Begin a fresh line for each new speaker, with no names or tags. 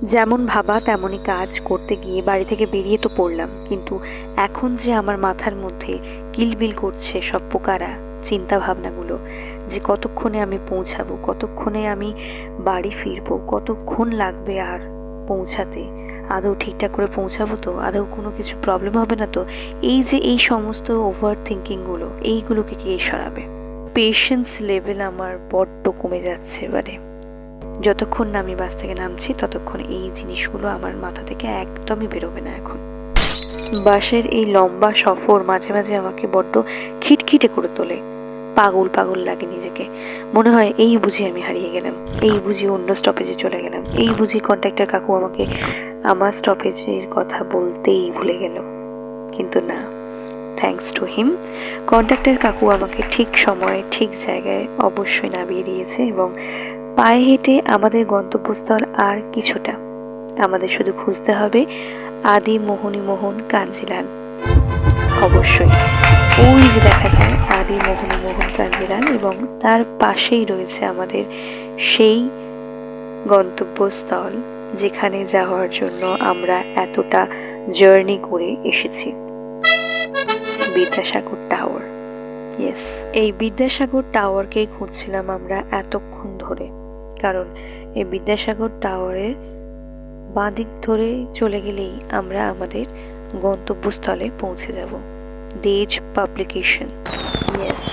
যেমন ভাবা তেমনই কাজ করতে গিয়ে বাড়ি থেকে বেরিয়ে তো পড়লাম, কিন্তু এখন যে আমার মাথার মধ্যে কিলবিল করছে সব পোকারা, চিন্তা ভাবনাগুলো, যে কতক্ষণে আমি পৌঁছাবো, কতক্ষণে আমি বাড়ি ফিরবো, কতক্ষণ লাগবে আর পৌঁছাতে, আদৌ ঠিকঠাক করে পৌঁছাবো তো, আদৌ কোনো কিছু প্রবলেম হবে না তো, এই সমস্ত ওভার থিঙ্কিংগুলো, এইগুলোকে কে সরাবে? পেশেন্স লেভেল আমার বড্ড কমে যাচ্ছে এবারে। যতক্ষণ না আমি বাস থেকে নামছি ততক্ষণ এই জিনিসগুলো আমার মাথা থেকে একদমই বেরোবে না এখন। বাসের এই লম্বা সফর মাঝে মাঝে আমাকে বড্ড খিটখিটে করে তোলে, পাগল পাগল লাগে নিজেকে। মনে হয় এই বুঝি আমি হারিয়ে গেলাম, এই বুঝি অন্য স্টপেজে চলে গেলাম, এই বুঝি কন্ট্রাক্টর কাকু আমাকে আমার স্টপেজের কথা বলতেই ভুলে গেল। কিন্তু না, থ্যাঙ্কস টু হিম, কন্ট্রাক্টর কাকু আমাকে ঠিক সময়ে ঠিক জায়গায় অবশ্যই নামিয়ে দিয়েছে এবং পায়ে হেঁটে আমাদের গন্তব্যস্থল আর কিছুটা, আমাদের শুধু খুঁজতে হবে আদি মোহনী মোহন কাঞ্জিলাল। অবশ্যই ওই যে দেখা যায় আদি মোহনী মোহন কাঞ্জিলাল, এবং তার পাশেই রয়েছে আমাদের সেই গন্তব্যস্থল যেখানে যাওয়ার জন্য আমরা এতটা জার্নি করে এসেছি, বিদ্যাসাগর টাওয়ার। ইয়েস, এই বিদ্যাসাগর টাওয়ারকেই খুঁজছিলাম আমরা এতক্ষণ ধরে, কারণ এই বিদ্যাসাগর টাওয়ারের বাঁদিক ধরে চলে গেলেই আমরা আমাদের গন্তব্যস্থলে পৌঁছে যাব, দেজ পাবলিকেশন। ইয়েস।